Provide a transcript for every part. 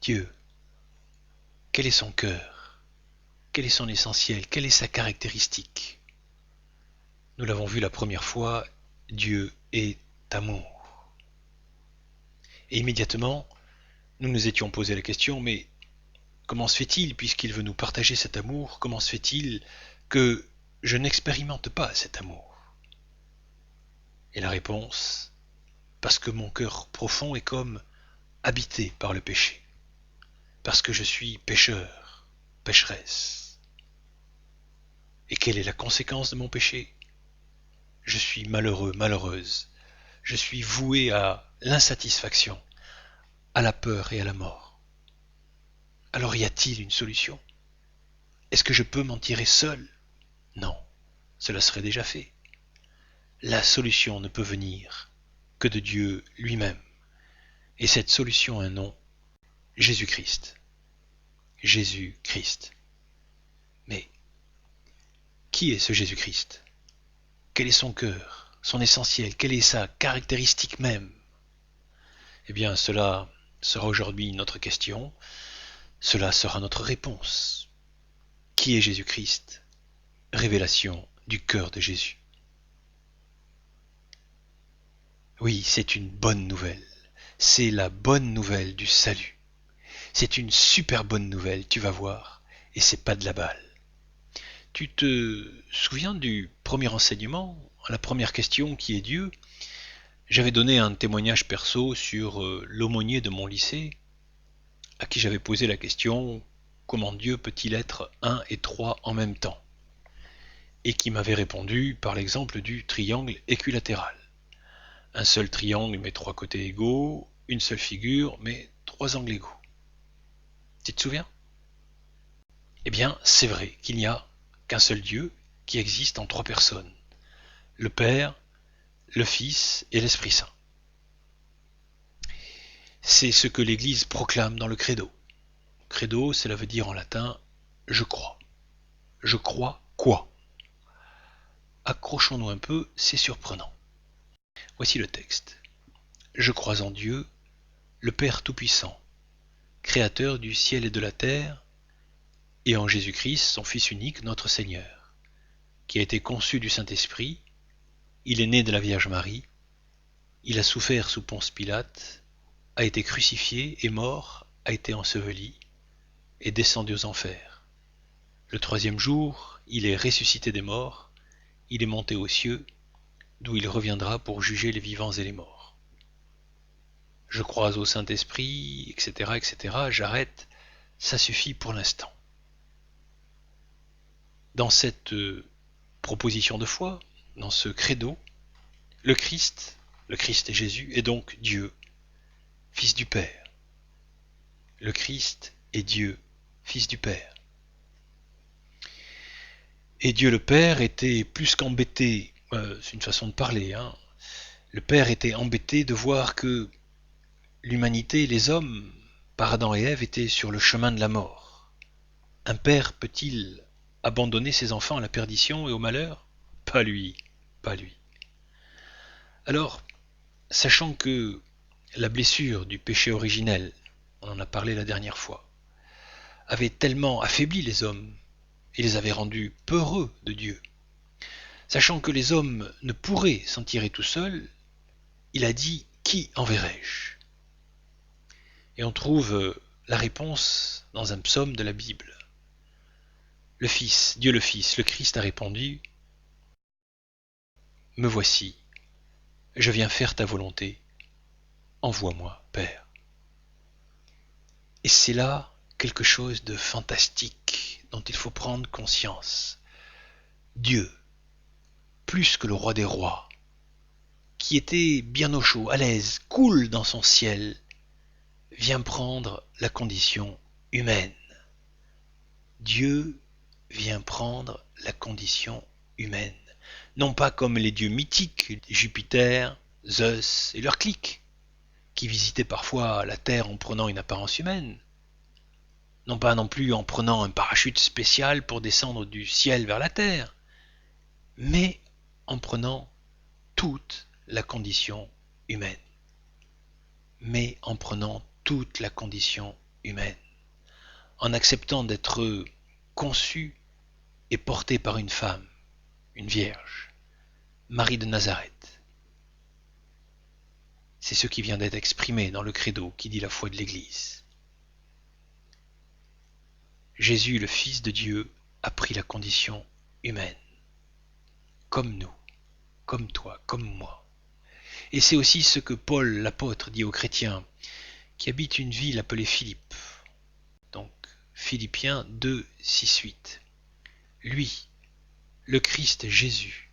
Dieu, quel est son cœur? Quel est son essentiel? Quelle est sa caractéristique? Nous l'avons vu la première fois, Dieu est amour. Et immédiatement, nous nous étions posé la question, mais comment se fait-il, puisqu'il veut nous partager cet amour, comment se fait-il que je n'expérimente pas cet amour? Et la réponse, parce que mon cœur profond est comme habité par le péché, parce que je suis pécheur, pécheresse. Et quelle est la conséquence de mon péché? Je suis malheureux, malheureuse. Je suis voué à l'insatisfaction, à la peur et à la mort. Alors y a-t-il une solution? Est-ce que je peux m'en tirer seul? Non, cela serait déjà fait. La solution ne peut venir que de Dieu lui-même. Et cette solution a un nom, Jésus-Christ. Jésus-Christ. Mais qui est ce Jésus-Christ? Quel est son cœur, son essentiel? Quelle est sa caractéristique même? Eh bien, cela sera aujourd'hui notre question. Cela sera notre réponse. Qui est Jésus-Christ? Révélation du cœur de Jésus. Oui, c'est une bonne nouvelle. C'est la bonne nouvelle du salut. C'est une super bonne nouvelle, tu vas voir. Et c'est pas de la balle. Tu te souviens du premier enseignement, la première question qui est Dieu? J'avais donné un témoignage perso sur l'aumônier de mon lycée, à qui j'avais posé la question comment Dieu peut-il être un et trois en même temps? Et qui m'avait répondu par l'exemple du triangle équilatéral. Un seul triangle mais trois côtés égaux, une seule figure mais trois angles égaux. Tu te souviens? Eh bien, c'est vrai qu'il n'y a qu'un seul Dieu qui existe en trois personnes. Le Père, le Fils et l'Esprit Saint. C'est ce que l'Église proclame dans le Credo. Credo, cela veut dire en latin « je crois ». Je crois quoi? Accrochons-nous un peu, c'est surprenant. Voici le texte. Je crois en Dieu, le Père Tout-Puissant, Créateur du ciel et de la terre, et en Jésus-Christ, son Fils unique, notre Seigneur, qui a été conçu du Saint-Esprit, il est né de la Vierge Marie, il a souffert sous Ponce Pilate, a été crucifié, est mort, a été enseveli, est descendu aux enfers. Le troisième jour, il est ressuscité des morts, il est monté aux cieux, d'où il reviendra pour juger les vivants et les morts. Je crois au Saint-Esprit, etc., etc., j'arrête, ça suffit pour l'instant. Dans cette proposition de foi, dans ce credo, le Christ est Jésus, est donc Dieu, Fils du Père. Le Christ est Dieu, Fils du Père. Et Dieu le Père était plus qu'embêté, c'est une façon de parler, hein. Le Père était embêté de voir que l'humanité, les hommes, par Adam et Ève, étaient sur le chemin de la mort. Un père peut-il abandonner ses enfants à la perdition et au malheur? Pas lui, pas lui. Alors, sachant que la blessure du péché originel, on en a parlé la dernière fois, avait tellement affaibli les hommes et les avait rendus peureux de Dieu, sachant que les hommes ne pourraient s'en tirer tout seuls, il a dit « Qui enverrai-je » Et on trouve la réponse dans un psaume de la Bible. Le Fils, Dieu le Fils, le Christ a répondu « Me voici, je viens faire ta volonté, envoie-moi, Père. » Et c'est là quelque chose de fantastique dont il faut prendre conscience. Dieu, plus que le roi des rois, qui était bien au chaud, à l'aise, cool dans son ciel, vient prendre la condition humaine. Dieu vient prendre la condition humaine. Non pas comme les dieux mythiques, Jupiter, Zeus et leurs cliques, qui visitaient parfois la Terre en prenant une apparence humaine. Non pas non plus en prenant un parachute spécial pour descendre du ciel vers la Terre, mais en prenant toute la condition humaine. Mais en prenant toute la condition humaine, en acceptant d'être conçu et porté par une femme, une vierge, Marie de Nazareth. C'est ce qui vient d'être exprimé dans le credo qui dit la foi de l'Église. Jésus, le Fils de Dieu, a pris la condition humaine, comme nous, comme toi, comme moi. Et c'est aussi ce que Paul, l'apôtre, dit aux chrétiens qui habitent une ville appelée Philippe. Donc, Philippiens 2, 6, 8. Lui, le Christ Jésus,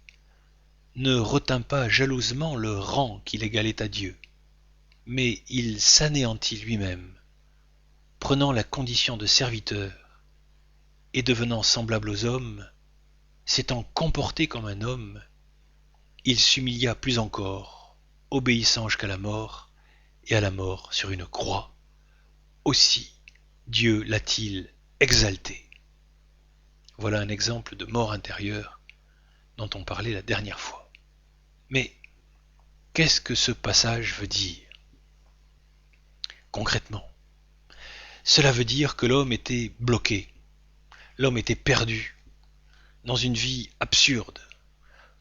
ne retint pas jalousement le rang qu'il égalait à Dieu, mais il s'anéantit lui-même, prenant la condition de serviteur, et devenant semblable aux hommes, s'étant comporté comme un homme, il s'humilia plus encore, obéissant jusqu'à la mort, et à la mort sur une croix. Aussi Dieu l'a-t-il exalté. Voilà un exemple de mort intérieure dont on parlait la dernière fois. Mais qu'est-ce que ce passage veut dire concrètement? Cela veut dire que l'homme était bloqué, l'homme était perdu dans une vie absurde,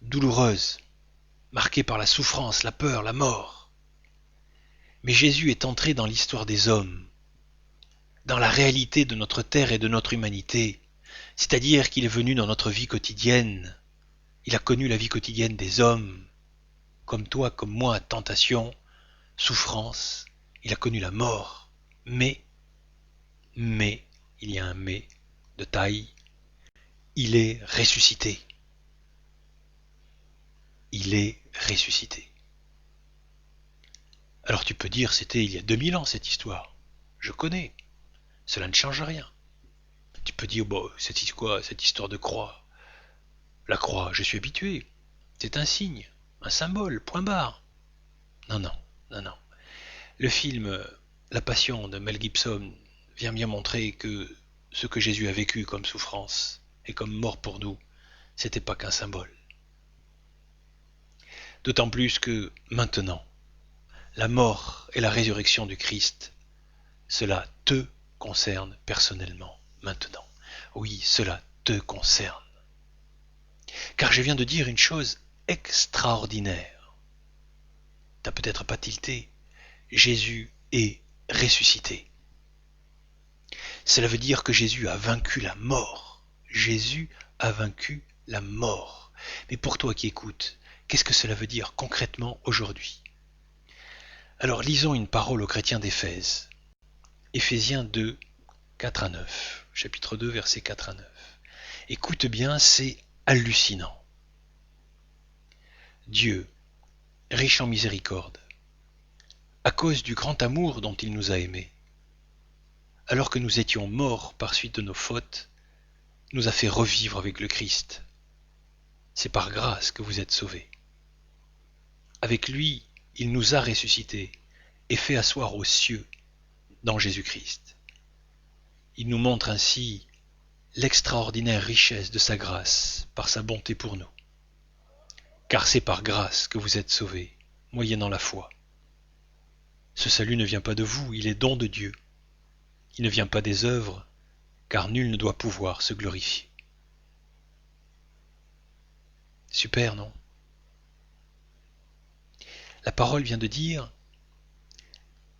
douloureuse, marquée par la souffrance, la peur, la mort. Mais Jésus est entré dans l'histoire des hommes, dans la réalité de notre terre et de notre humanité, c'est-à-dire qu'il est venu dans notre vie quotidienne. Il a connu la vie quotidienne des hommes, comme toi, comme moi, tentation, souffrance. Il a connu la mort. Mais, il y a un mais de taille, il est ressuscité. Il est ressuscité. Alors tu peux dire, c'était il y a 2000 ans cette histoire. Je connais. Cela ne change rien. Tu peux dire, bon, c'est quoi cette histoire de croix? La croix, je suis habitué. C'est un signe, un symbole, point barre. Non, non, non, non. Le film La Passion de Mel Gibson vient bien montrer que ce que Jésus a vécu comme souffrance et comme mort pour nous, c'était pas qu'un symbole. D'autant plus que maintenant, la mort et la résurrection du Christ, cela te concerne personnellement maintenant. Oui, cela te concerne. Car je viens de dire une chose extraordinaire. T'as peut-être pas tilté. Jésus est ressuscité. Cela veut dire que Jésus a vaincu la mort. Jésus a vaincu la mort. Mais pour toi qui écoutes, qu'est-ce que cela veut dire concrètement aujourd'hui? Alors lisons une parole aux chrétiens d'Éphèse. Éphésiens 2, 4 à 9. Chapitre 2, versets 4 à 9. Écoute bien, c'est hallucinant. Dieu, riche en miséricorde, à cause du grand amour dont il nous a aimés, alors que nous étions morts par suite de nos fautes, nous a fait revivre avec le Christ. C'est par grâce que vous êtes sauvés. Avec lui, il nous a ressuscités et fait asseoir aux cieux dans Jésus-Christ. Il nous montre ainsi l'extraordinaire richesse de sa grâce par sa bonté pour nous. Car c'est par grâce que vous êtes sauvés, moyennant la foi. Ce salut ne vient pas de vous, il est don de Dieu. Il ne vient pas des œuvres, car nul ne doit pouvoir se glorifier. Super, non? La parole vient de dire,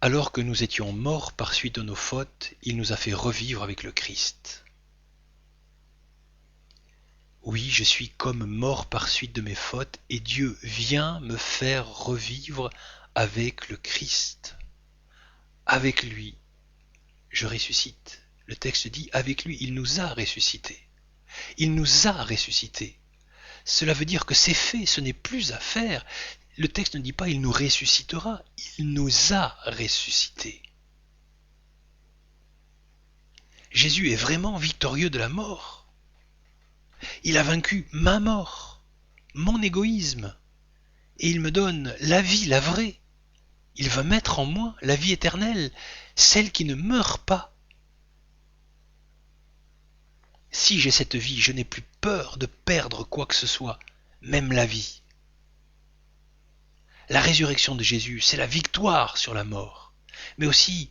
alors que nous étions morts par suite de nos fautes, il nous a fait revivre avec le Christ. Oui, je suis comme mort par suite de mes fautes, et Dieu vient me faire revivre avec le Christ. Avec lui, je ressuscite. Le texte dit, avec lui, il nous a ressuscités. Il nous a ressuscités. Cela veut dire que c'est fait, ce n'est plus à faire. Le texte ne dit pas il nous ressuscitera, il nous a ressuscités. Jésus est vraiment victorieux de la mort. Il a vaincu ma mort, mon égoïsme, et il me donne la vie, la vraie. Il va mettre en moi la vie éternelle, celle qui ne meurt pas. Si j'ai cette vie, je n'ai plus peur de perdre quoi que ce soit, même la vie. La résurrection de Jésus, c'est la victoire sur la mort, mais aussi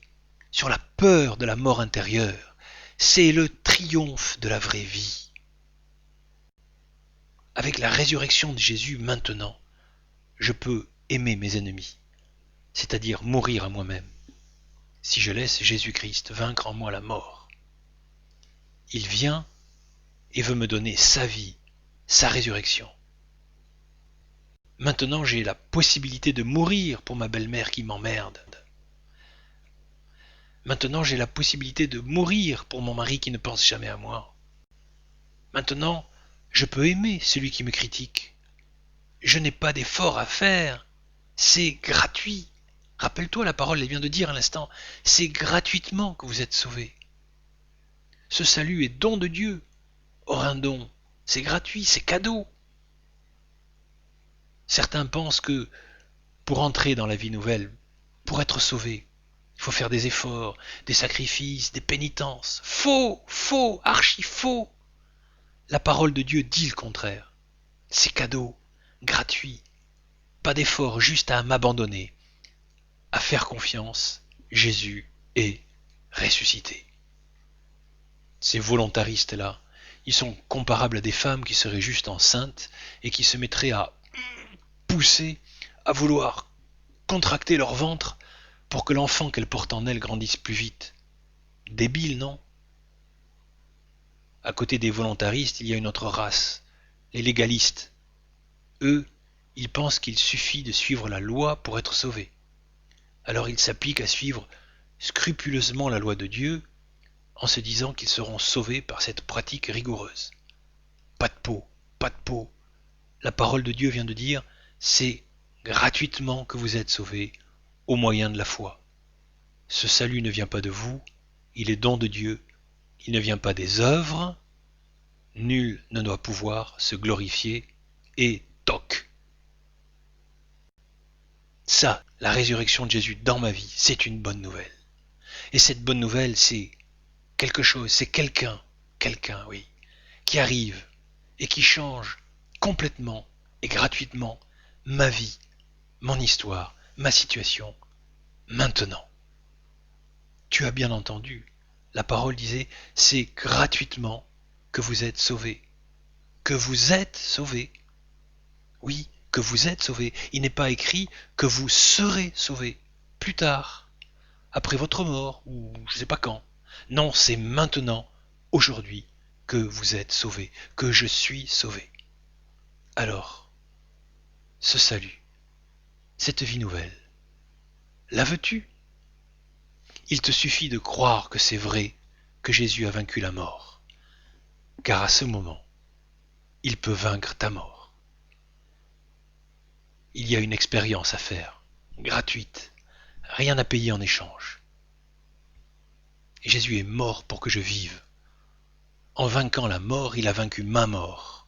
sur la peur de la mort intérieure. C'est le triomphe de la vraie vie. Avec la résurrection de Jésus maintenant, je peux aimer mes ennemis, c'est-à-dire mourir à moi-même, si je laisse Jésus-Christ vaincre en moi la mort. Il vient et veut me donner sa vie, sa résurrection. Maintenant, j'ai la possibilité de mourir pour ma belle-mère qui m'emmerde. Maintenant, j'ai la possibilité de mourir pour mon mari qui ne pense jamais à moi. Maintenant, je peux aimer celui qui me critique. Je n'ai pas d'effort à faire. C'est gratuit. Rappelle-toi, la parole, elle vient de dire à l'instant, c'est gratuitement que vous êtes sauvés. Ce salut est don de Dieu. Or, un don, c'est gratuit, c'est cadeau. Certains pensent que pour entrer dans la vie nouvelle, pour être sauvé, il faut faire des efforts, des sacrifices, des pénitences. Faux, faux, archi faux. La parole de Dieu dit le contraire. C'est cadeau, gratuit. Pas d'effort, juste à m'abandonner, à faire confiance. Jésus est ressuscité. Ces volontaristes-là, ils sont comparables à des femmes qui seraient juste enceintes et qui se mettraient à pousser, à vouloir contracter leur ventre pour que l'enfant qu'elles portent en elles grandisse plus vite. Débile, non? À côté des volontaristes, il y a une autre race, les légalistes. Eux, ils pensent qu'il suffit de suivre la loi pour être sauvé. Alors ils s'appliquent à suivre scrupuleusement la loi de Dieu en se disant qu'ils seront sauvés par cette pratique rigoureuse. Pas de peau, pas de peau. La parole de Dieu vient de dire, c'est gratuitement que vous êtes sauvés au moyen de la foi. Ce salut ne vient pas de vous, il est don de Dieu, il ne vient pas des œuvres, nul ne doit pouvoir se glorifier, et toc. Ça, la résurrection de Jésus dans ma vie, c'est une bonne nouvelle. Et cette bonne nouvelle, c'est quelque chose, c'est quelqu'un, oui, qui arrive et qui change complètement et gratuitement ma vie, mon histoire, ma situation, maintenant. Tu as bien entendu, la parole disait, c'est gratuitement que vous êtes sauvés. Que vous êtes sauvés. Oui, que vous êtes sauvés. Il n'est pas écrit que vous serez sauvés plus tard, après votre mort, ou je ne sais pas quand. Non, c'est maintenant, aujourd'hui, que vous êtes sauvés, que je suis sauvé. Alors, ce salut, cette vie nouvelle, la veux-tu? Il te suffit de croire que c'est vrai, que Jésus a vaincu la mort, car à ce moment, il peut vaincre ta mort. Il y a une expérience à faire, gratuite, rien à payer en échange. Et Jésus est mort pour que je vive. En vainquant la mort, il a vaincu ma mort.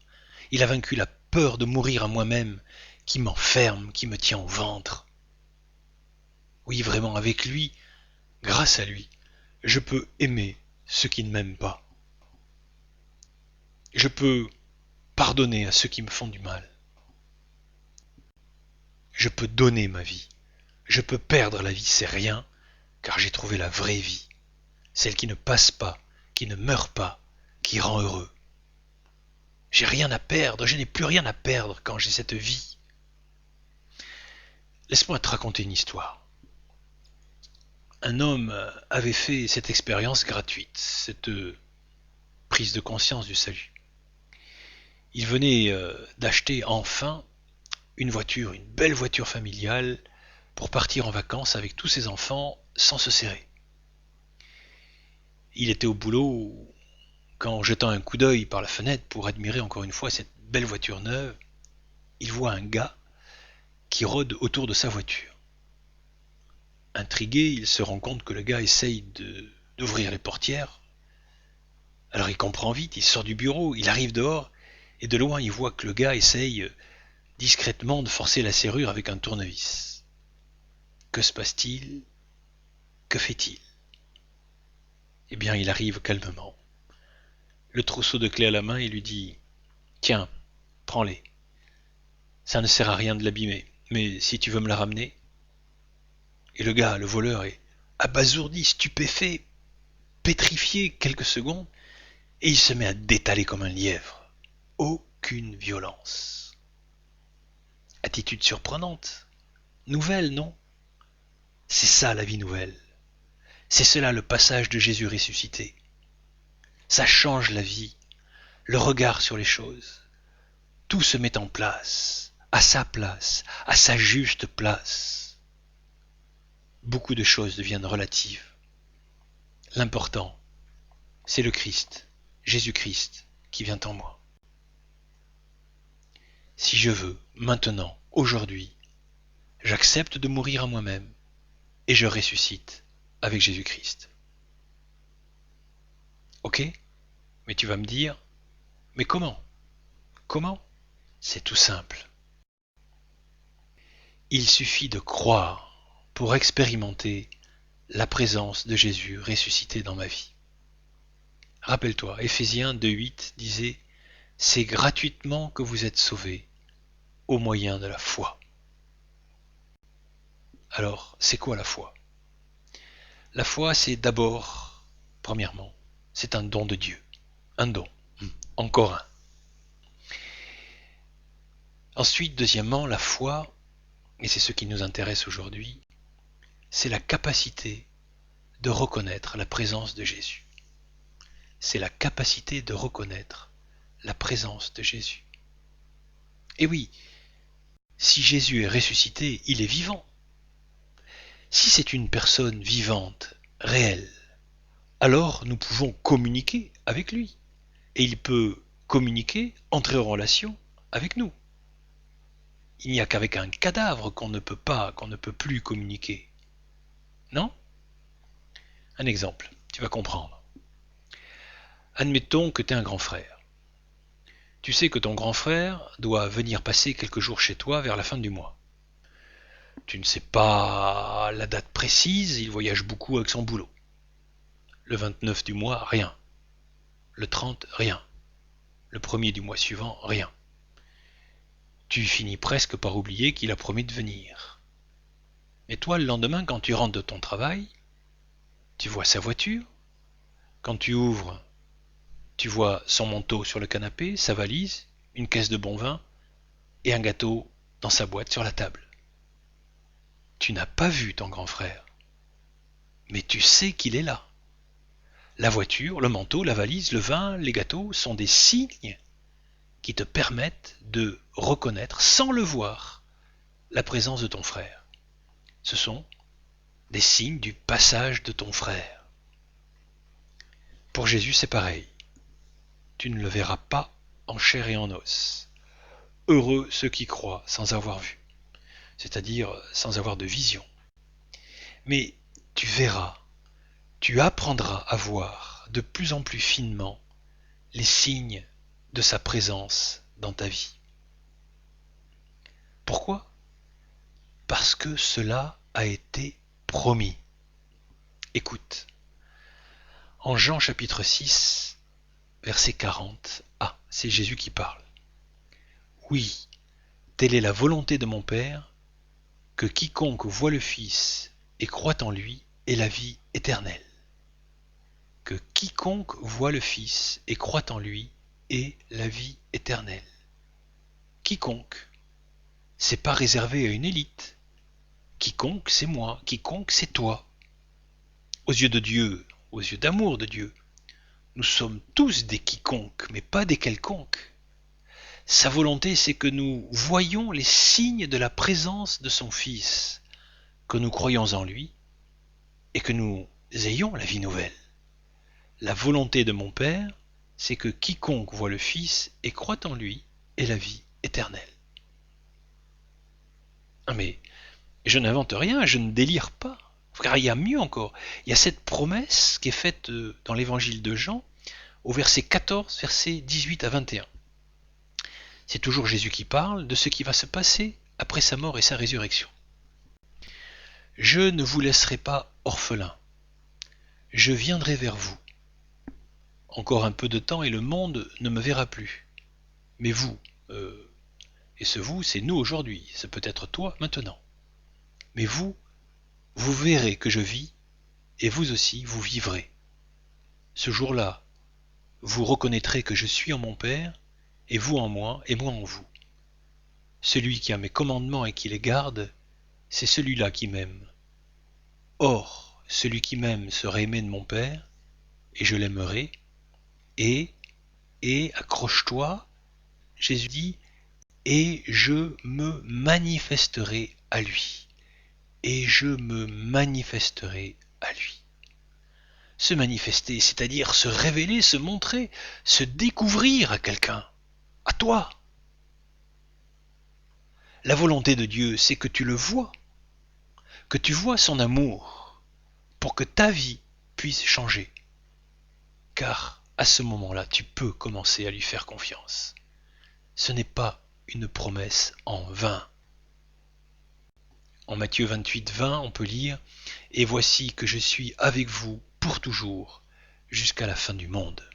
Il a vaincu la peur de mourir à moi-même, qui m'enferme, qui me tient au ventre. Oui, vraiment, avec lui, grâce à lui, je peux aimer ceux qui ne m'aiment pas. Je peux pardonner à ceux qui me font du mal. Je peux donner ma vie. Je peux perdre la vie, c'est rien, car j'ai trouvé la vraie vie, celle qui ne passe pas, qui ne meurt pas, qui rend heureux. J'ai rien à perdre, je n'ai plus rien à perdre quand j'ai cette vie. Laisse-moi te raconter une histoire. Un homme avait fait cette expérience gratuite, cette prise de conscience du salut. Il venait d'acheter enfin une voiture, une belle voiture familiale, pour partir en vacances avec tous ses enfants sans se serrer. Il était au boulot quand, en jetant un coup d'œil par la fenêtre pour admirer encore une fois cette belle voiture neuve, il voit un gars qui rôde autour de sa voiture. Intrigué, il se rend compte que le gars essaye d'ouvrir les portières. Alors il comprend vite, il sort du bureau, il arrive dehors, et de loin il voit que le gars essaye discrètement de forcer la serrure avec un tournevis. Que se passe-t-il? Que fait-il? Eh bien, il arrive calmement, le trousseau de clés à la main, et lui dit « Tiens, prends-les. Ça ne sert à rien de l'abîmer, mais si tu veux me la ramener... » Et le gars, le voleur, est abasourdi, stupéfait, pétrifié quelques secondes, et il se met à détaler comme un lièvre. Aucune violence. Attitude surprenante. Nouvelle, non? C'est ça la vie nouvelle. C'est cela le passage de Jésus ressuscité. Ça change la vie, le regard sur les choses. Tout se met en place, à sa juste place. Beaucoup de choses deviennent relatives. L'important, c'est le Christ, Jésus-Christ, qui vient en moi. Si je veux, maintenant, aujourd'hui, j'accepte de mourir à moi-même et je ressuscite avec Jésus-Christ. Ok? Mais tu vas me dire, mais comment? Comment? C'est tout simple. Il suffit de croire pour expérimenter la présence de Jésus ressuscité dans ma vie. Rappelle-toi, Éphésiens 2,8 disait « C'est gratuitement que vous êtes sauvés au moyen de la foi ». Alors, c'est quoi la foi? La foi, c'est d'abord, premièrement, c'est un don de Dieu. Un don. Encore un. Ensuite, deuxièmement, la foi, et c'est ce qui nous intéresse aujourd'hui, c'est la capacité de reconnaître la présence de Jésus. C'est la capacité de reconnaître la présence de Jésus. Et oui, si Jésus est ressuscité, il est vivant. Si c'est une personne vivante, réelle, alors nous pouvons communiquer avec lui. Et il peut communiquer, entrer en relation avec nous. Il n'y a qu'avec un cadavre qu'on ne peut plus communiquer. Non? Un exemple, tu vas comprendre. Admettons que tu es un grand frère. Tu sais que ton grand frère doit venir passer quelques jours chez toi vers la fin du mois. Tu ne sais pas la date précise, il voyage beaucoup avec son boulot. Le 29 du mois, rien. Le 30, rien. Le 1er du mois suivant, rien. Tu finis presque par oublier qu'il a promis de venir. Et toi, le lendemain, quand tu rentres de ton travail, tu vois sa voiture. Quand tu ouvres, tu vois son manteau sur le canapé, sa valise, une caisse de bon vin et un gâteau dans sa boîte sur la table. Tu n'as pas vu ton grand frère, mais tu sais qu'il est là. La voiture, le manteau, la valise, le vin, les gâteaux sont des signes qui te permettent de reconnaître, sans le voir, la présence de ton frère. Ce sont des signes du passage de ton frère. Pour Jésus, c'est pareil. Tu ne le verras pas en chair et en os. Heureux ceux qui croient sans avoir vu, c'est-à-dire sans avoir de vision. Mais tu verras, tu apprendras à voir de plus en plus finement les signes de sa présence dans ta vie. Pourquoi? Parce que cela a été promis. Écoute, en Jean chapitre 6, verset 40, c'est Jésus qui parle. Oui, telle est la volonté de mon Père, que quiconque voit le Fils et croit en lui ait la vie éternelle. Que quiconque voit le Fils et croit en lui ait la vie éternelle. Quiconque, c'est pas réservé à une élite. Quiconque, c'est moi. Quiconque, c'est toi. Aux yeux de Dieu, aux yeux d'amour de Dieu, nous sommes tous des quiconques, mais pas des quelconques. Sa volonté, c'est que nous voyions les signes de la présence de son Fils, que nous croyons en lui, et que nous ayons la vie nouvelle. La volonté de mon Père, c'est que quiconque voit le Fils et croit en lui ait la vie éternelle. Ah mais je n'invente rien, je ne délire pas. Car il y a mieux encore. Il y a cette promesse qui est faite dans l'évangile de Jean, au verset 14, verset 18 à 21. C'est toujours Jésus qui parle de ce qui va se passer après sa mort et sa résurrection. Je ne vous laisserai pas orphelins. Je viendrai vers vous. Encore un peu de temps et le monde ne me verra plus. Mais vous, et ce vous, c'est nous aujourd'hui, c'est peut-être toi maintenant. Mais vous, vous verrez que je vis et vous aussi vous vivrez. Ce jour-là, vous reconnaîtrez que je suis en mon Père, et vous en moi, et moi en vous. Celui qui a mes commandements et qui les garde, c'est celui-là qui m'aime. Or, celui qui m'aime sera aimé de mon Père, et je l'aimerai, et, accroche-toi, Jésus dit, et je me manifesterai à lui. Et je me manifesterai à lui. Se manifester, c'est-à-dire se révéler, se montrer, se découvrir à quelqu'un, à toi. La volonté de Dieu, c'est que tu le vois, que tu vois son amour, pour que ta vie puisse changer. Car à ce moment-là, tu peux commencer à lui faire confiance. Ce n'est pas une promesse en vain. En Matthieu 28, 20, on peut lire « Et voici que je suis avec vous pour toujours, jusqu'à la fin du monde.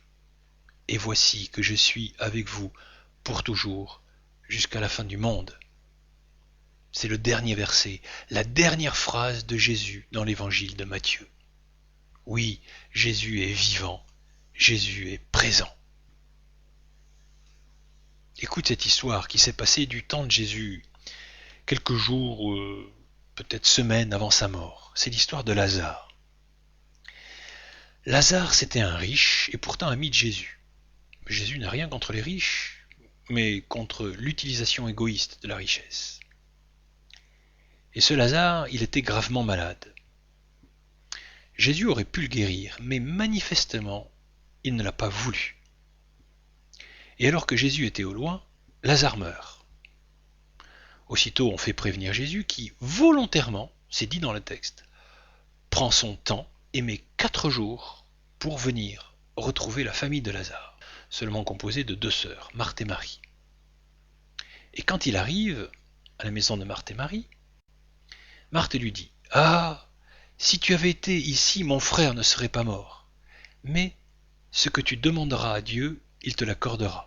Et voici que je suis avec vous pour toujours, jusqu'à la fin du monde. » C'est le dernier verset, la dernière phrase de Jésus dans l'évangile de Matthieu. Oui, Jésus est vivant, Jésus est présent. Écoute cette histoire qui s'est passée du temps de Jésus, quelques jours, peut-être semaines avant sa mort. C'est l'histoire de Lazare. Lazare, c'était un riche et pourtant ami de Jésus. Jésus n'a rien contre les riches, mais contre l'utilisation égoïste de la richesse. Et ce Lazare, il était gravement malade. Jésus aurait pu le guérir, mais manifestement, il ne l'a pas voulu. Et alors que Jésus était au loin, Lazare meurt. Aussitôt, on fait prévenir Jésus qui, volontairement, c'est dit dans le texte, prend son temps et met 4 jours pour venir retrouver la famille de Lazare, seulement composée de 2 sœurs, Marthe et Marie. Et quand il arrive à la maison de Marthe et Marie, Marthe lui dit « Ah, si tu avais été ici, mon frère ne serait pas mort. Mais ce que tu demanderas à Dieu, il te l'accordera. »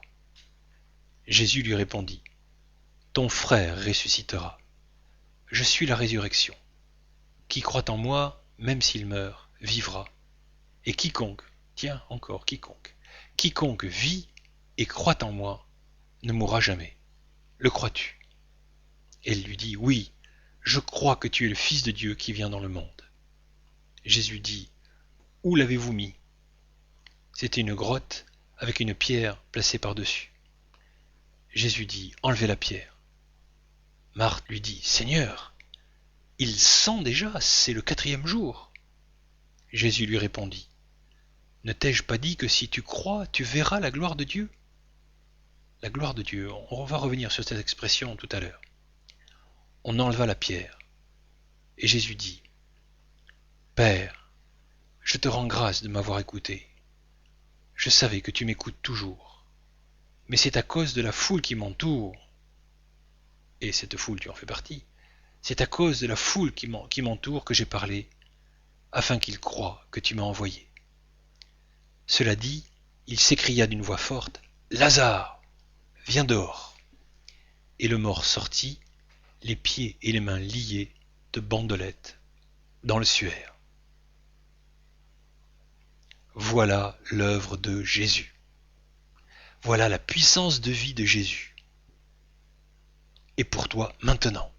Jésus lui répondit « Ton frère ressuscitera. Je suis la résurrection. Qui croit en moi, même s'il meurt, vivra. Et quiconque, tiens encore quiconque vit et croit en moi, ne mourra jamais. Le crois-tu » Elle lui dit « Oui, je crois que tu es le Fils de Dieu qui vient dans le monde. » Jésus dit « Où l'avez-vous mis » C'était une grotte avec une pierre placée par-dessus. Jésus dit « Enlevez la pierre. » Marthe lui dit « Seigneur, il sent déjà, c'est le 4e jour. » Jésus lui répondit « Ne t'ai-je pas dit que si tu crois, tu verras la gloire de Dieu ?» La gloire de Dieu, on va revenir sur cette expression tout à l'heure. On enleva la pierre. Et Jésus dit « Père, je te rends grâce de m'avoir écouté. Je savais que tu m'écoutes toujours. Mais c'est à cause de la foule qui m'entoure, et cette foule tu en fais partie, c'est à cause de la foule qui m'entoure que j'ai parlé, afin qu'ils croient que tu m'as envoyé. » Cela dit, il s'écria d'une voix forte « Lazare, viens dehors !» Et le mort sortit, les pieds et les mains liés de bandelettes dans le suaire. Voilà l'œuvre de Jésus. Voilà la puissance de vie de Jésus. Et pour toi, maintenant,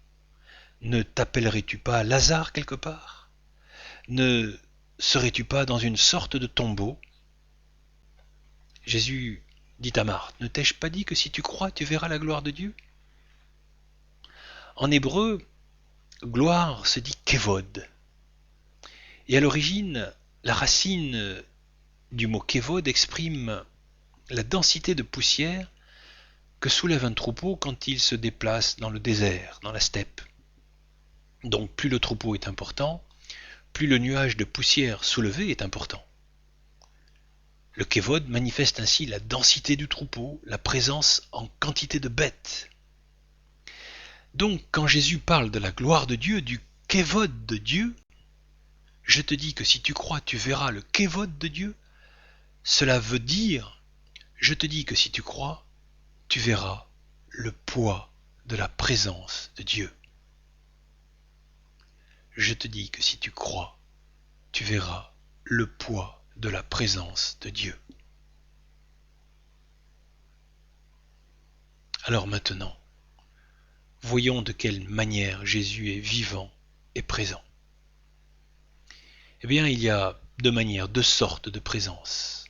ne t'appellerais-tu pas Lazare quelque part? Ne serais-tu pas dans une sorte de tombeau? Jésus dit à Marthe, ne t'ai-je pas dit que si tu crois, tu verras la gloire de Dieu? En hébreu, gloire se dit kévod. Et à l'origine, la racine du mot kévod exprime la densité de poussière que soulève un troupeau quand il se déplace dans le désert, dans la steppe. Donc plus le troupeau est important, plus le nuage de poussière soulevé est important. Le kévod manifeste ainsi la densité du troupeau, la présence en quantité de bêtes. Donc quand Jésus parle de la gloire de Dieu, du kévod de Dieu, je te dis que si tu crois, tu verras le kévod de Dieu. Cela veut dire, je te dis que si tu crois, tu verras le poids de la présence de Dieu. Je te dis que si tu crois, tu verras le poids de la présence de Dieu. Alors maintenant, voyons de quelle manière Jésus est vivant et présent. Eh bien, il y a deux sortes de présence.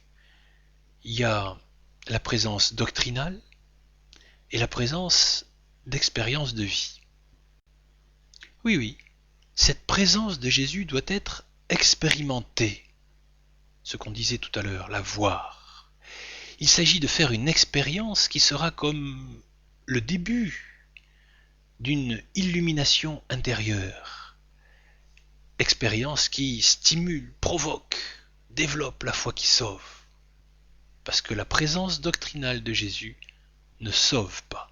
Il y a la présence doctrinale et la présence d'expérience de vie. Oui, oui, cette présence de Jésus doit être expérimentée. Ce qu'on disait tout à l'heure, la voir. Il s'agit de faire une expérience qui sera comme le début d'une illumination intérieure. Expérience qui stimule, provoque, développe la foi qui sauve. Parce que la présence doctrinale de Jésus ne sauve pas.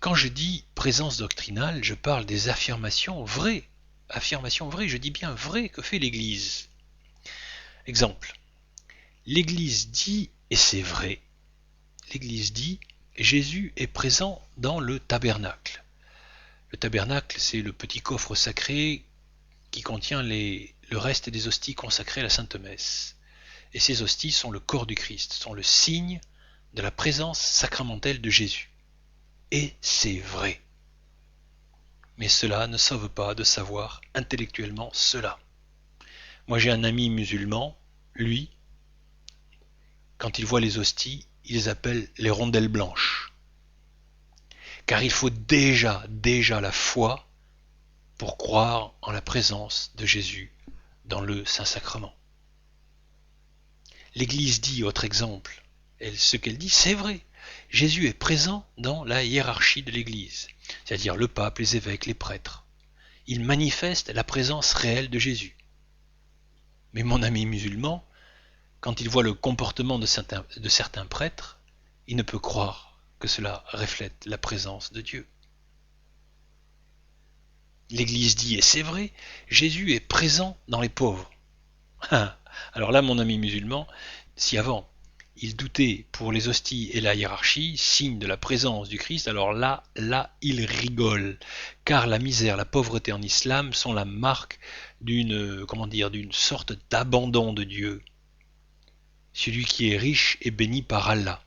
Quand je dis présence doctrinale, je parle des affirmations vraies. Affirmations vraies, je dis bien vraies, que fait l'Église. Exemple. L'Église dit, et c'est vrai, l'Église dit, Jésus est présent dans le tabernacle. Le tabernacle, c'est le petit coffre sacré qui contient le reste des hosties consacrées à la Sainte Messe. Et ces hosties sont le corps du Christ, sont le signe de la présence sacramentelle de Jésus. Et c'est vrai. Mais cela ne sauve pas de savoir intellectuellement cela. Moi j'ai un ami musulman, lui, quand il voit les hosties, il les appelle les rondelles blanches. Car il faut déjà la foi pour croire en la présence de Jésus dans le Saint-Sacrement. L'Église dit, autre exemple, ce qu'elle dit, c'est vrai. Jésus est présent dans la hiérarchie de l'Église, c'est-à-dire le pape, les évêques, les prêtres. Il manifeste la présence réelle de Jésus. Mais mon ami musulman, quand il voit le comportement de certains prêtres, il ne peut croire que cela reflète la présence de Dieu. L'Église dit, et c'est vrai, Jésus est présent dans les pauvres. Alors là, mon ami musulman, si avant il doutait pour les hosties et la hiérarchie, signe de la présence du Christ, alors là, il rigole. Car la misère, la pauvreté en islam sont la marque d'une sorte d'abandon de Dieu. Celui qui est riche est béni par Allah.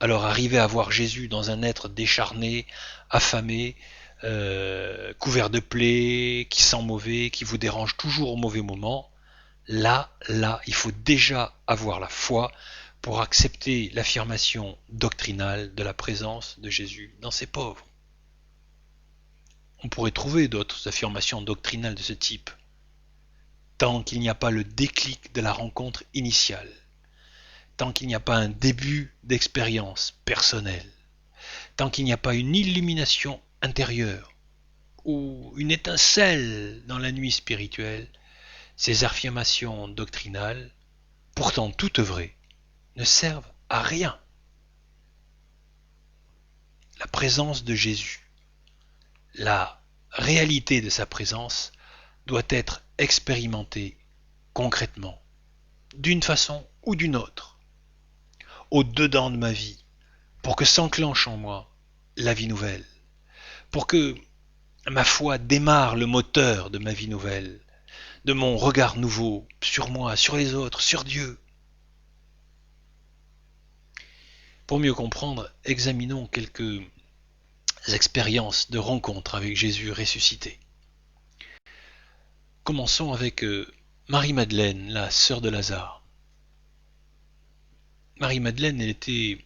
Alors arriver à voir Jésus dans un être décharné, affamé, couvert de plaies, qui sent mauvais, qui vous dérange toujours au mauvais moment, là, il faut déjà avoir la foi pour accepter l'affirmation doctrinale de la présence de Jésus dans ces pauvres. On pourrait trouver d'autres affirmations doctrinales de ce type, tant qu'il n'y a pas le déclic de la rencontre initiale, tant qu'il n'y a pas un début d'expérience personnelle, tant qu'il n'y a pas une illumination intérieure ou une étincelle dans la nuit spirituelle, ces affirmations doctrinales, pourtant toutes vraies, ne servent à rien. La présence de Jésus, la réalité de sa présence doit être expérimentée concrètement, d'une façon ou d'une autre, au-dedans de ma vie, pour que s'enclenche en moi la vie nouvelle, pour que ma foi démarre le moteur de ma vie nouvelle, de mon regard nouveau sur moi, sur les autres, sur Dieu. Pour mieux comprendre, examinons quelques expériences de rencontre avec Jésus ressuscité. Commençons avec Marie-Madeleine, la sœur de Lazare. Marie-Madeleine, elle était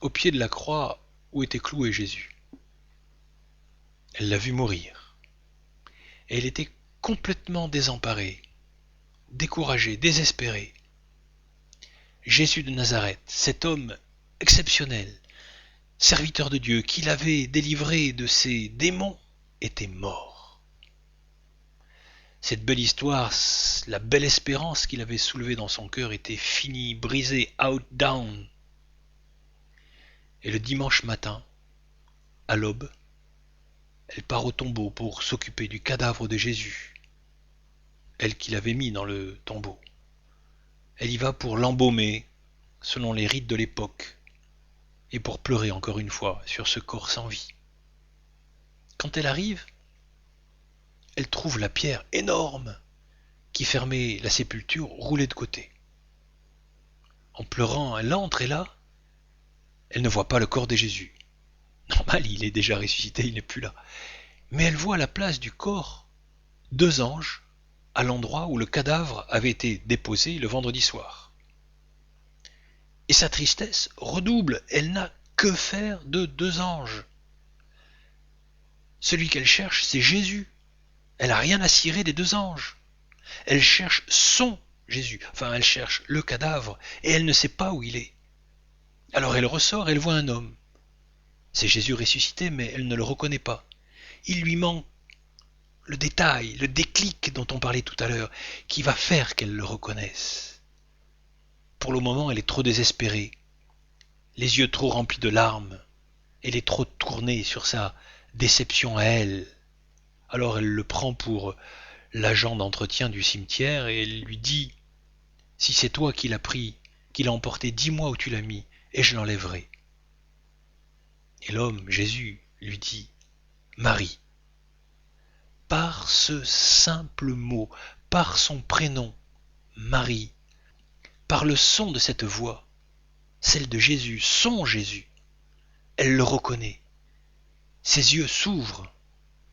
au pied de la croix où était cloué Jésus. Elle l'a vu mourir. Et elle était complètement désemparée, découragée, désespérée. Jésus de Nazareth, cet homme exceptionnel, serviteur de Dieu, qui l'avait délivré de ses démons, était mort. Cette belle histoire, la belle espérance qu'il avait soulevée dans son cœur était finie, brisée, out, down. Et le dimanche matin, à l'aube, elle part au tombeau pour s'occuper du cadavre de Jésus, elle qui l'avait mis dans le tombeau. Elle y va pour l'embaumer, selon les rites de l'époque, et pour pleurer encore une fois sur ce corps sans vie. Quand elle arrive, elle trouve la pierre énorme qui fermait la sépulture roulée de côté. En pleurant, elle entre et là, elle ne voit pas le corps de Jésus. Normal, il est déjà ressuscité, il n'est plus là. Mais elle voit à la place du corps deux anges à l'endroit où le cadavre avait été déposé le vendredi soir. Et sa tristesse redouble, elle n'a que faire de deux anges. Celui qu'elle cherche, c'est Jésus. Elle n'a rien à cirer des deux anges. Elle cherche son Jésus, enfin elle cherche le cadavre, et elle ne sait pas où il est. Alors elle ressort, elle voit un homme. C'est Jésus ressuscité, mais elle ne le reconnaît pas. Il lui manque le détail, le déclic dont on parlait tout à l'heure, qui va faire qu'elle le reconnaisse. Pour le moment, elle est trop désespérée, les yeux trop remplis de larmes, elle est trop tournée sur sa déception à elle. Alors elle le prend pour l'agent d'entretien du cimetière et elle lui dit: si c'est toi qui l'as pris, qui l'as emporté, dis-moi où tu l'as mis, et je l'enlèverai. Et l'homme, Jésus, lui dit: Marie. Par ce simple mot, par son prénom, Marie, par le son de cette voix, celle de Jésus, son Jésus, elle le reconnaît. Ses yeux s'ouvrent,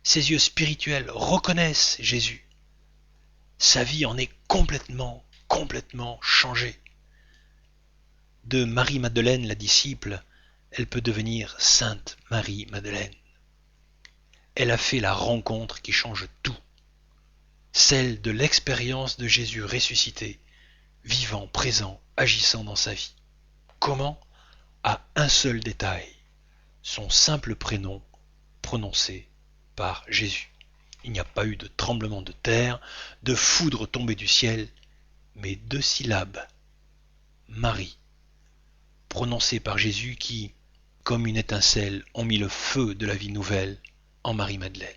ses yeux spirituels reconnaissent Jésus. Sa vie en est complètement changée. De Marie-Madeleine, la disciple, elle peut devenir Sainte Marie-Madeleine. Elle a fait la rencontre qui change tout, celle de l'expérience de Jésus ressuscité, vivant, présent, agissant dans sa vie. Comment? À un seul détail, son simple prénom prononcé par Jésus. Il n'y a pas eu de tremblement de terre, de foudre tombée du ciel, mais deux syllabes, Marie, prononcées par Jésus qui, comme une étincelle, ont mis le feu de la vie nouvelle en Marie-Madeleine.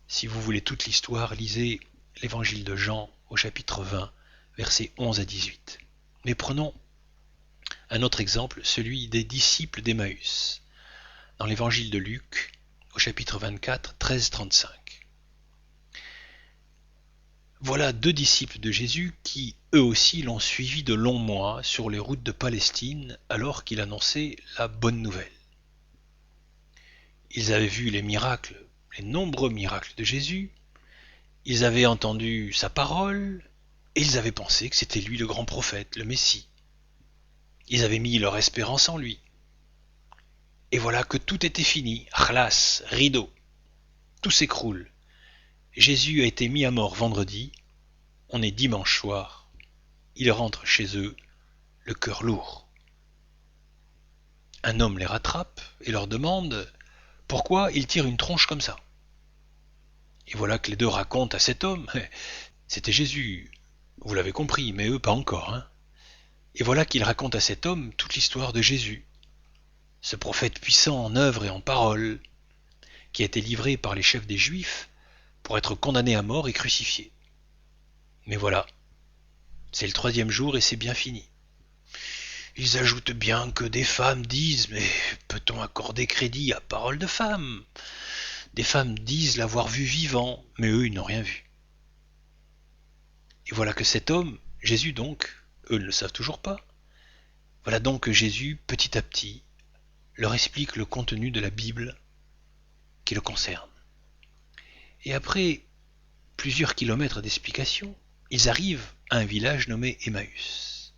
Si vous voulez toute l'histoire, lisez l'évangile de Jean au chapitre 20, versets 11 à 18. Mais prenons un autre exemple, celui des disciples d'Emmaüs, dans l'évangile de Luc, au chapitre 24, 13-35. Voilà deux disciples de Jésus qui, eux aussi, l'ont suivi de longs mois sur les routes de Palestine alors qu'il annonçait la bonne nouvelle. Ils avaient vu les miracles, les nombreux miracles de Jésus, ils avaient entendu sa parole, et ils avaient pensé que c'était lui le grand prophète, le Messie. Ils avaient mis leur espérance en lui. Et voilà que tout était fini, khlas, rideau, tout s'écroule. Jésus a été mis à mort vendredi, on est dimanche soir, ils rentrent chez eux, le cœur lourd. Un homme les rattrape et leur demande pourquoi ils tirent une tronche comme ça. Et voilà que les deux racontent à cet homme, c'était Jésus, vous l'avez compris, mais eux pas encore. Hein. Et voilà qu'ils racontent à cet homme toute l'histoire de Jésus, ce prophète puissant en œuvre et en parole, qui a été livré par les chefs des Juifs pour être condamné à mort et crucifié. Mais voilà, c'est le troisième jour et c'est bien fini. Ils ajoutent bien que des femmes disent, mais peut-on accorder crédit à parole de femmes? Des femmes disent l'avoir vu vivant, mais eux ils n'ont rien vu. Et voilà que cet homme, Jésus donc, eux ne le savent toujours pas, voilà donc que Jésus, petit à petit, leur explique le contenu de la Bible qui le concerne. Et après plusieurs kilomètres d'explication, ils arrivent à un village nommé Emmaüs.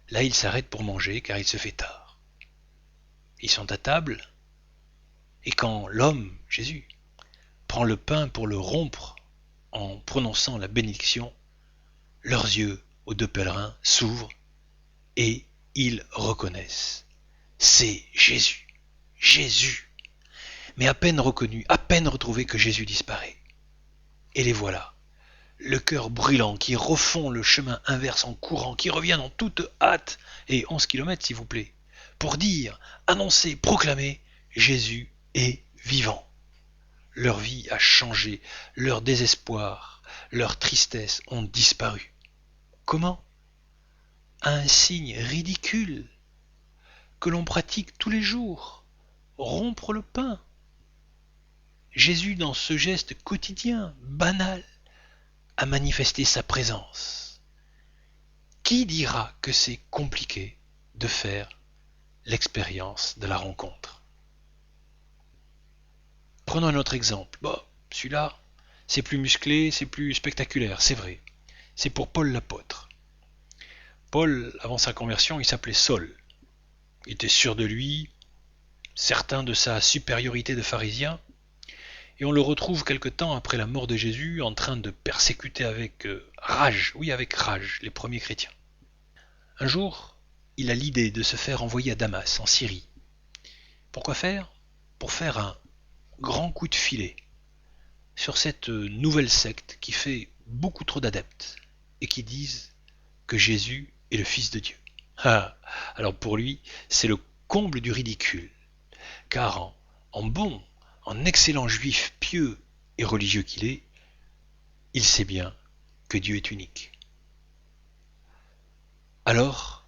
Là, ils s'arrêtent pour manger car il se fait tard. Ils sont à table, et quand l'homme, Jésus, prend le pain pour le rompre en prononçant la bénédiction, leurs yeux, aux deux pèlerins, s'ouvrent et ils reconnaissent. C'est Jésus. Jésus. Mais à peine reconnu, à peine retrouvé que Jésus disparaît. Et les voilà, le cœur brûlant, qui refont le chemin inverse en courant, qui reviennent en toute hâte, et 11 kilomètres s'il vous plaît, pour dire, annoncer, proclamer, Jésus est vivant. Leur vie a changé, leur désespoir, leur tristesse ont disparu. Comment? À un signe ridicule que l'on pratique tous les jours, rompre le pain. Jésus, dans ce geste quotidien, banal, a manifesté sa présence. Qui dira que c'est compliqué de faire l'expérience de la rencontre? Prenons un autre exemple. Bon, celui-là, c'est plus musclé, c'est plus spectaculaire, c'est vrai. C'est pour Paul l'apôtre. Paul, avant sa conversion, il s'appelait Saul. Il était sûr de lui, certain de sa supériorité de pharisien, et on le retrouve quelque temps après la mort de Jésus en train de persécuter avec rage, oui avec rage, les premiers chrétiens. Un jour, il a l'idée de se faire envoyer à Damas, en Syrie. Pourquoi faire? Pour faire un grand coup de filet sur cette nouvelle secte qui fait beaucoup trop d'adeptes et qui disent que Jésus est le Fils de Dieu. Ah, alors pour lui, c'est le comble du ridicule, car en bon, en excellent juif pieux et religieux qu'il est, il sait bien que Dieu est unique. Alors,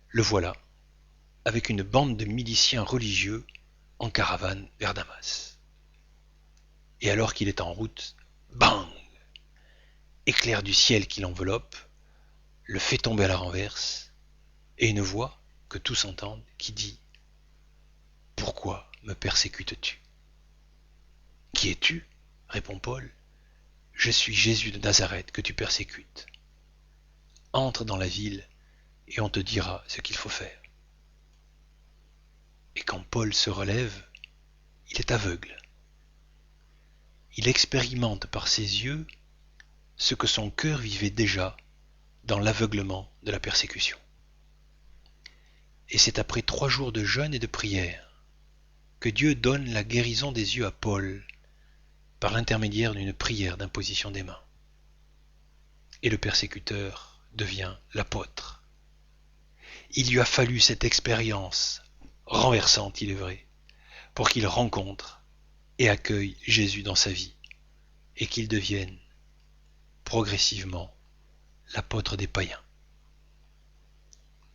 le voilà, avec une bande de miliciens religieux en caravane vers Damas. Et alors qu'il est en route, bang! Éclair du ciel qui l'enveloppe, le fait tomber à la renverse, et une voix que tous entendent qui dit « Pourquoi me persécutes-tu » ? « Qui es-tu » répond Paul. « Je suis Jésus de Nazareth que tu persécutes. Entre dans la ville et on te dira ce qu'il faut faire. » Et quand Paul se relève, il est aveugle. Il expérimente par ses yeux ce que son cœur vivait déjà dans l'aveuglement de la persécution. Et c'est après 3 jours de jeûne et de prière que Dieu donne la guérison des yeux à Paul par l'intermédiaire d'une prière d'imposition des mains. Et le persécuteur devient l'apôtre. Il lui a fallu cette expérience, renversante il est vrai, pour qu'il rencontre et accueille Jésus dans sa vie, et qu'il devienne progressivement l'apôtre des païens.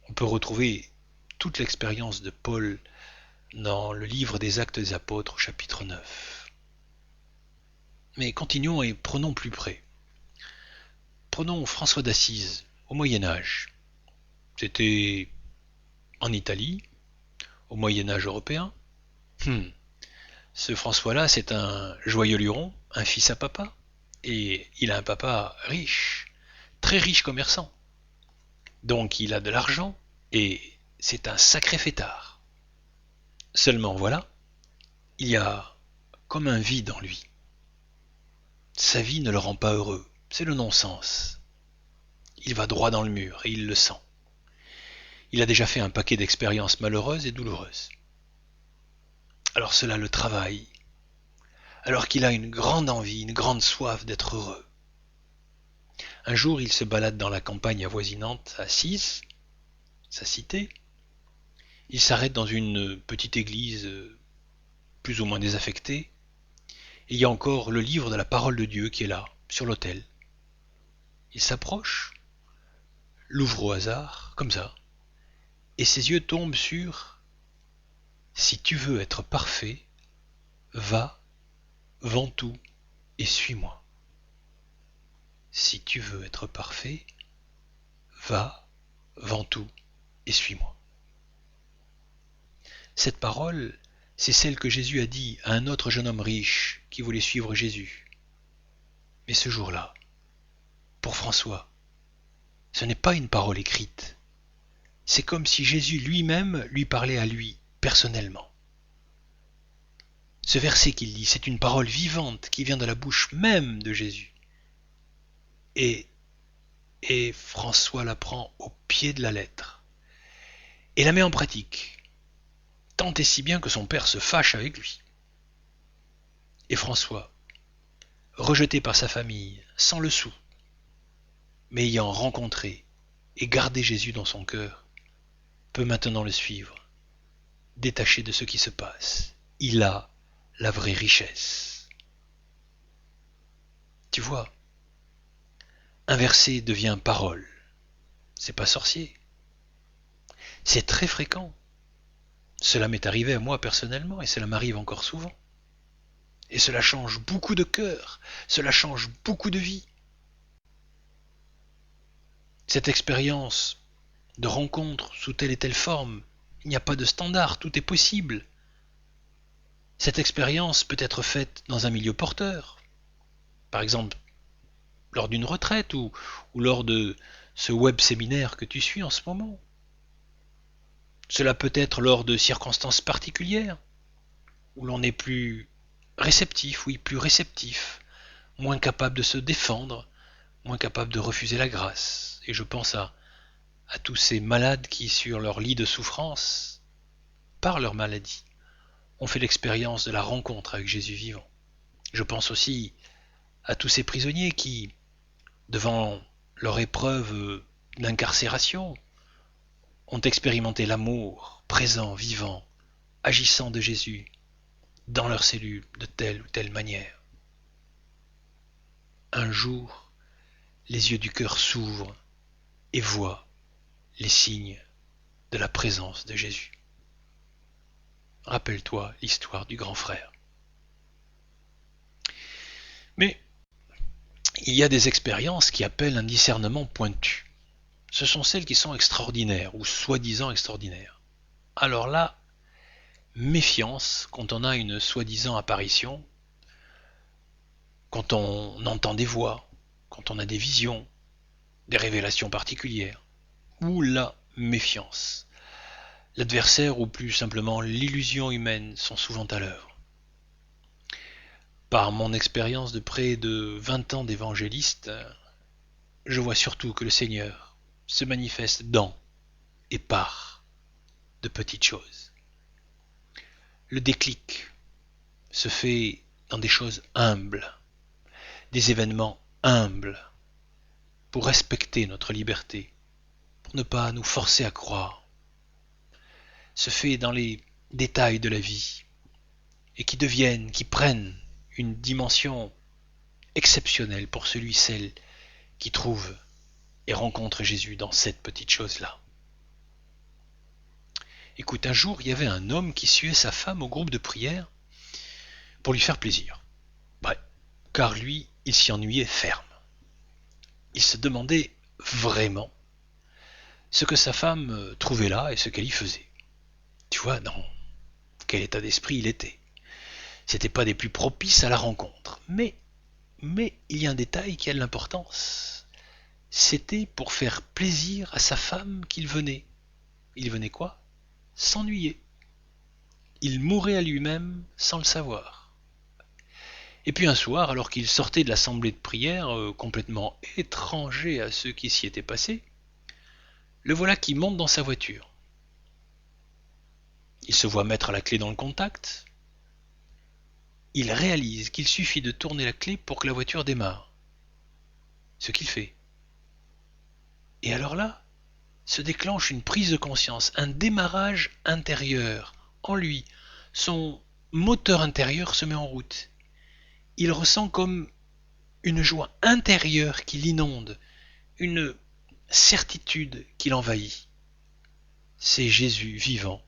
On peut retrouver toute l'expérience de Paul dans le livre des Actes des Apôtres au chapitre 9. Mais continuons et prenons plus près. Prenons François d'Assise au Moyen Âge. C'était en Italie, au Moyen Âge européen. Ce François-là, c'est un joyeux luron, un fils à papa. Et il a un papa riche, très riche commerçant. Donc il a de l'argent et c'est un sacré fêtard. Seulement voilà, il y a comme un vide en lui. Sa vie ne le rend pas heureux, c'est le non-sens. Il va droit dans le mur et il le sent. Il a déjà fait un paquet d'expériences malheureuses et douloureuses. Alors cela le travaille, alors qu'il a une grande envie, une grande soif d'être heureux. Un jour, il se balade dans la campagne avoisinante à Assise, sa cité. Il s'arrête dans une petite église plus ou moins désaffectée. Et il y a encore le livre de la parole de Dieu qui est là, sur l'autel. Il s'approche, l'ouvre au hasard, comme ça, et ses yeux tombent sur « Si tu veux être parfait, va, vends tout et suis-moi. Si tu veux être parfait, va, vends tout et suis-moi. » Cette parole, c'est celle que Jésus a dit à un autre jeune homme riche qui voulait suivre Jésus. Mais ce jour-là, pour François, ce n'est pas une parole écrite. C'est comme si Jésus lui-même lui parlait à lui, personnellement. Ce verset qu'il lit, c'est une parole vivante qui vient de la bouche même de Jésus. Et François la prend au pied de la lettre et la met en pratique, tant et si bien que son père se fâche avec lui. Et François, rejeté par sa famille, sans le sou, mais ayant rencontré et gardé Jésus dans son cœur, peut maintenant le suivre, détaché de ce qui se passe. Il a la vraie richesse. Tu vois, un verset devient parole. C'est pas sorcier. C'est très fréquent. Cela m'est arrivé à moi personnellement et cela m'arrive encore souvent. Et cela change beaucoup de cœurs, cela change beaucoup de vies. Cette expérience de rencontre sous telle et telle forme, il n'y a pas de standard, tout est possible. Cette expérience peut être faite dans un milieu porteur, par exemple lors d'une retraite ou lors de ce web séminaire que tu suis en ce moment. Cela peut être lors de circonstances particulières, où l'on est plus réceptif, oui, plus réceptif, moins capable de se défendre, moins capable de refuser la grâce. Et je pense à tous ces malades qui, sur leur lit de souffrance, par leur maladie, ont fait l'expérience de la rencontre avec Jésus vivant. Je pense aussi à tous ces prisonniers qui, devant leur épreuve d'incarcération, ont expérimenté l'amour présent, vivant, agissant de Jésus dans leur cellule de telle ou telle manière. Un jour, les yeux du cœur s'ouvrent et voient les signes de la présence de Jésus. Rappelle-toi l'histoire du grand frère. Mais il y a des expériences qui appellent un discernement pointu. Ce sont celles qui sont extraordinaires ou soi-disant extraordinaires. Alors là, méfiance quand on a une soi-disant apparition, quand on entend des voix, quand on a des visions, des révélations particulières. Ou la méfiance. L'adversaire ou plus simplement l'illusion humaine sont souvent à l'œuvre. Par mon expérience de près de 20 ans d'évangéliste, je vois surtout que le Seigneur se manifeste dans et par de petites choses. Le déclic se fait dans des choses humbles, des événements humbles, pour respecter notre liberté, pour ne pas nous forcer à croire, se fait dans les détails de la vie, et qui prennent une dimension exceptionnelle pour celui, celle qui trouve et rencontre Jésus dans cette petite chose-là. Écoute, un jour, il y avait un homme qui suivait sa femme au groupe de prière pour lui faire plaisir. Ouais, car lui, il s'y ennuyait ferme. Il se demandait vraiment ce que sa femme trouvait là et ce qu'elle y faisait. Tu vois, dans quel état d'esprit il était. C'était pas des plus propices à la rencontre. Mais il y a un détail qui a de l'importance. C'était pour faire plaisir à sa femme qu'il venait. Il venait quoi? S'ennuyer. Il mourait à lui-même sans le savoir. Et puis un soir, alors qu'il sortait de l'assemblée de prière, complètement étranger à ce qui s'y était passé, le voilà qui monte dans sa voiture. Il se voit mettre la clé dans le contact. Il réalise qu'il suffit de tourner la clé pour que la voiture démarre. Ce qu'il fait. Et alors là, se déclenche une prise de conscience, un démarrage intérieur en lui. Son moteur intérieur se met en route. Il ressent comme une joie intérieure qui l'inonde, une certitude qui l'envahit. C'est Jésus vivant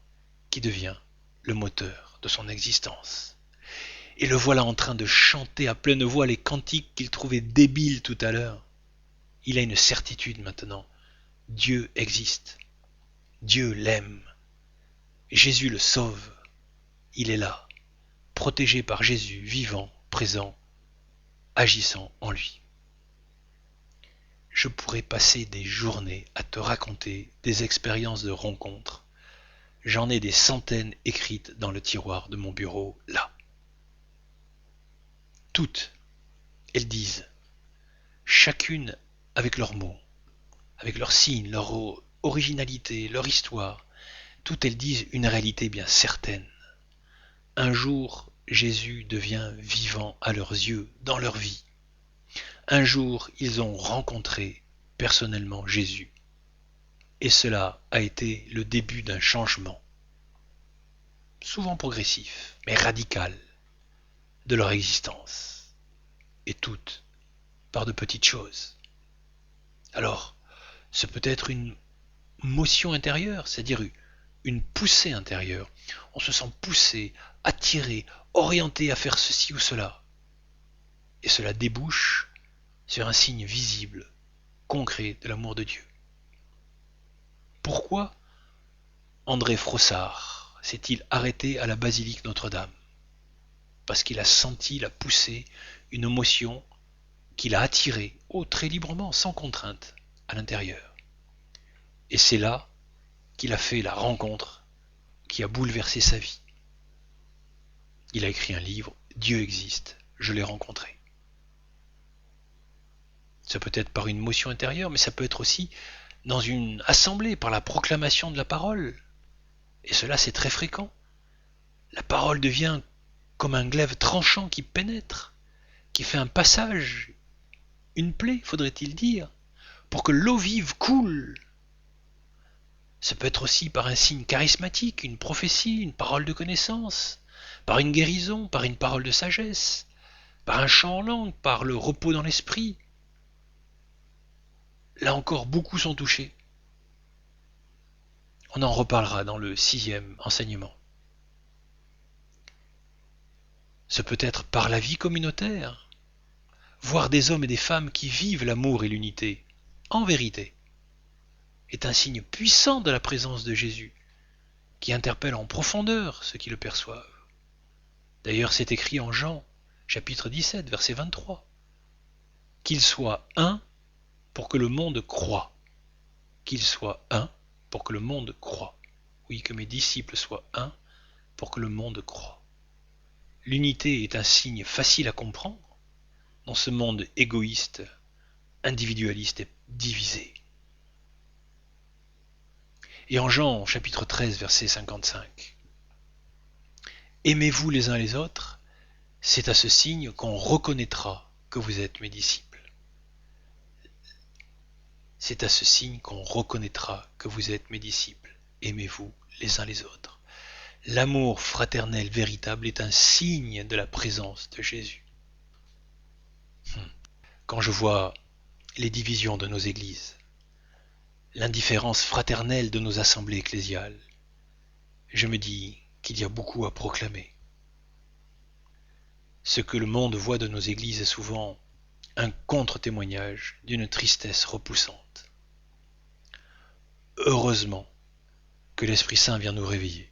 qui devient le moteur de son existence. Et le voilà en train de chanter à pleine voix les cantiques qu'il trouvait débiles tout à l'heure. Il a une certitude maintenant. Dieu existe. Dieu l'aime. Jésus le sauve. Il est là, protégé par Jésus, vivant, présent, agissant en lui. Je pourrais passer des journées à te raconter des expériences de rencontres. J'en ai des centaines écrites dans le tiroir de mon bureau, là. Toutes, elles disent, chacune avec leurs mots, avec leurs signes, leur originalité, leur histoire, toutes elles disent une réalité bien certaine. Un jour, Jésus devient vivant à leurs yeux, dans leur vie. Un jour, ils ont rencontré personnellement Jésus. Et cela a été le début d'un changement, souvent progressif, mais radical, de leur existence. Et toutes par de petites choses. Alors, ce peut être une motion intérieure, c'est-à-dire une poussée intérieure. On se sent poussé, attiré, orienté à faire ceci ou cela. Et cela débouche sur un signe visible, concret de l'amour de Dieu. Pourquoi André Frossard s'est-il arrêté à la basilique Notre-Dame? Parce qu'il a senti la poussée, une émotion qui l'a attiré, très librement, sans contrainte, à l'intérieur. Et c'est là qu'il a fait la rencontre qui a bouleversé sa vie. Il a écrit un livre, Dieu existe, je l'ai rencontré. Ça peut être par une motion intérieure, mais ça peut être aussi dans une assemblée, par la proclamation de la parole. Et cela, c'est très fréquent. La parole devient comme un glaive tranchant qui pénètre, qui fait un passage, une plaie, faudrait-il dire, pour que l'eau vive coule. Ça peut être aussi par un signe charismatique, une prophétie, une parole de connaissance, par une guérison, par une parole de sagesse, par un chant en langue, par le repos dans l'esprit. Là encore, beaucoup sont touchés. On en reparlera dans le 6e enseignement. Ce peut être par la vie communautaire, voir des hommes et des femmes qui vivent l'amour et l'unité, en vérité, est un signe puissant de la présence de Jésus, qui interpelle en profondeur ceux qui le perçoivent. D'ailleurs, c'est écrit en Jean, chapitre 17, verset 23. Qu'il soit un pour que le monde croie. Qu'il soit un pour que le monde croie. Oui, que mes disciples soient un pour que le monde croie. L'unité est un signe facile à comprendre dans ce monde égoïste, individualiste et divisé. Et en Jean, chapitre 13, verset 55. Aimez-vous les uns les autres, c'est à ce signe qu'on reconnaîtra que vous êtes mes disciples. C'est à ce signe qu'on reconnaîtra que vous êtes mes disciples. Aimez-vous les uns les autres. L'amour fraternel véritable est un signe de la présence de Jésus. Quand je vois les divisions de nos églises, l'indifférence fraternelle de nos assemblées ecclésiales, je me dis qu'il y a beaucoup à proclamer. Ce que le monde voit de nos églises est souvent un contre-témoignage d'une tristesse repoussante. Heureusement que l'Esprit Saint vient nous réveiller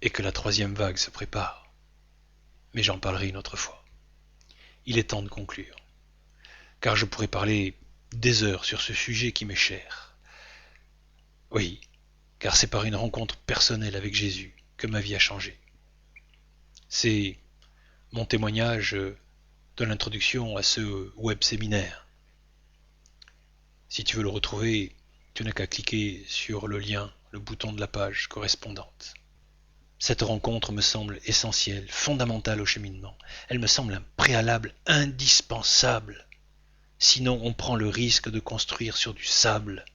et que la 3e vague se prépare. Mais j'en parlerai une autre fois. Il est temps de conclure, car je pourrais parler des heures sur ce sujet qui m'est cher. Oui, car c'est par une rencontre personnelle avec Jésus que ma vie a changé. C'est mon témoignage de l'introduction à ce web séminaire. Si tu veux le retrouver, tu n'as qu'à cliquer sur le lien, le bouton de la page correspondante. Cette rencontre me semble essentielle, fondamentale au cheminement. Elle me semble un préalable indispensable. Sinon, on prend le risque de construire sur du sable.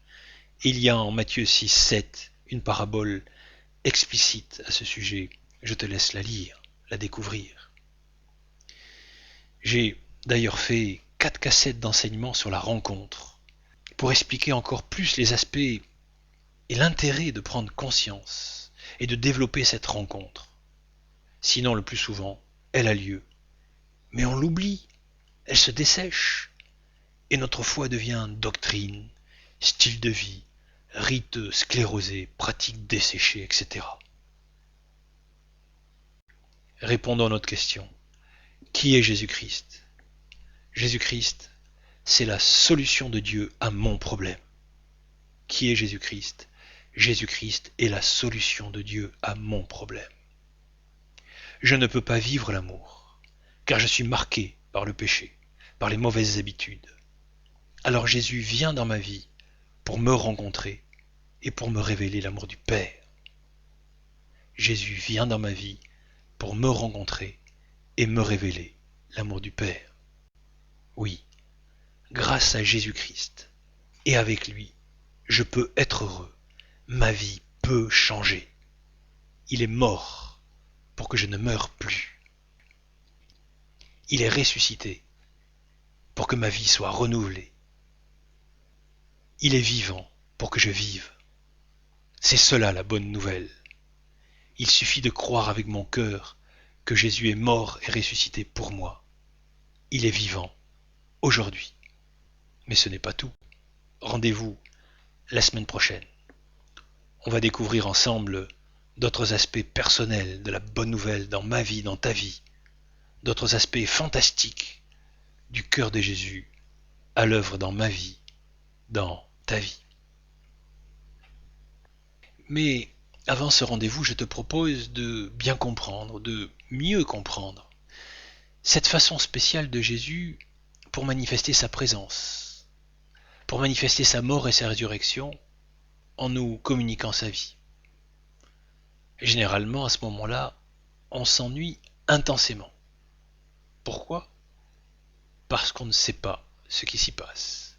Il y a en Matthieu 6, 7 une parabole explicite à ce sujet. Je te laisse la lire, la découvrir. J'ai d'ailleurs fait 4 cassettes d'enseignement sur la rencontre pour expliquer encore plus les aspects et l'intérêt de prendre conscience et de développer cette rencontre. Sinon, le plus souvent, elle a lieu, mais on l'oublie, elle se dessèche, et notre foi devient doctrine, style de vie, rite sclérosé, pratique desséchée, etc. Répondons à notre question. Qui est Jésus-Christ? Jésus-Christ, c'est la solution de Dieu à mon problème. Qui est Jésus-Christ? Jésus-Christ est la solution de Dieu à mon problème. Je ne peux pas vivre l'amour, car je suis marqué par le péché, par les mauvaises habitudes. Alors Jésus vient dans ma vie pour me rencontrer et pour me révéler l'amour du Père. Jésus vient dans ma vie pour me rencontrer et me révéler l'amour du Père. Oui, grâce à Jésus-Christ et avec lui, je peux être heureux. Ma vie peut changer. Il est mort pour que je ne meure plus. Il est ressuscité pour que ma vie soit renouvelée. Il est vivant pour que je vive. C'est cela la bonne nouvelle. Il suffit de croire avec mon cœur que Jésus est mort et ressuscité pour moi. Il est vivant, aujourd'hui. Mais ce n'est pas tout. Rendez-vous la semaine prochaine. On va découvrir ensemble d'autres aspects personnels de la bonne nouvelle dans ma vie, dans ta vie. D'autres aspects fantastiques du cœur de Jésus à l'œuvre dans ma vie, dans ta vie. Mais avant ce rendez-vous, je te propose de bien comprendre, de mieux comprendre cette façon spéciale de Jésus pour manifester sa présence, pour manifester sa mort et sa résurrection en nous communiquant sa vie. Généralement, à ce moment-là, on s'ennuie intensément. Pourquoi ? Parce qu'on ne sait pas ce qui s'y passe.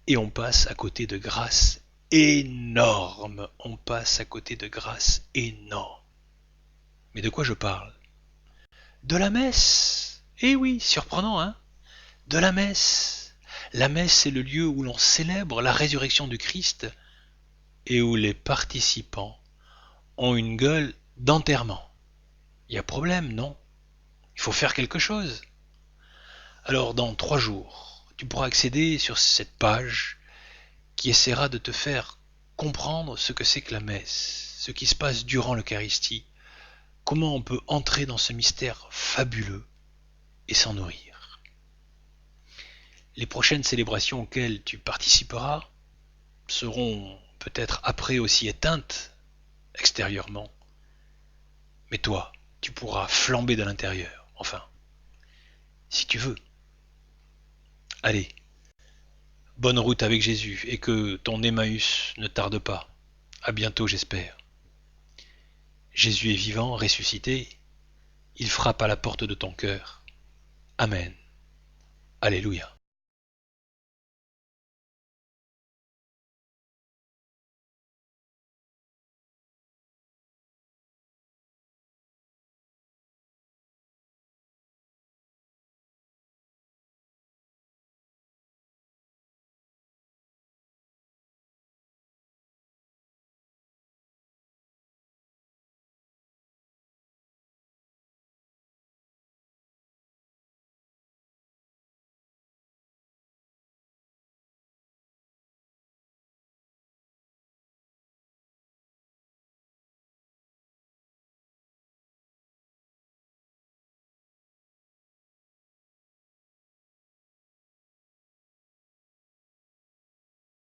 Et on passe à côté de grâces énormes. On passe à côté de grâces énormes. Mais de quoi je parle ? De la messe. Eh oui, surprenant, hein ? De la messe. La messe, c'est le lieu où l'on célèbre la résurrection du Christ et où les participants ont une gueule d'enterrement. Il y a problème, non ? Il faut faire quelque chose. Alors dans 3 jours, tu pourras accéder sur cette page qui essaiera de te faire comprendre ce que c'est que la messe, ce qui se passe durant l'Eucharistie, comment on peut entrer dans ce mystère fabuleux et s'en nourrir. Les prochaines célébrations auxquelles tu participeras seront peut-être après aussi éteintes extérieurement, mais toi, tu pourras flamber de l'intérieur, enfin, si tu veux. Allez, bonne route avec Jésus et que ton Emmaüs ne tarde pas. À bientôt, j'espère. Jésus est vivant, ressuscité. Il frappe à la porte de ton cœur. Amen. Alléluia.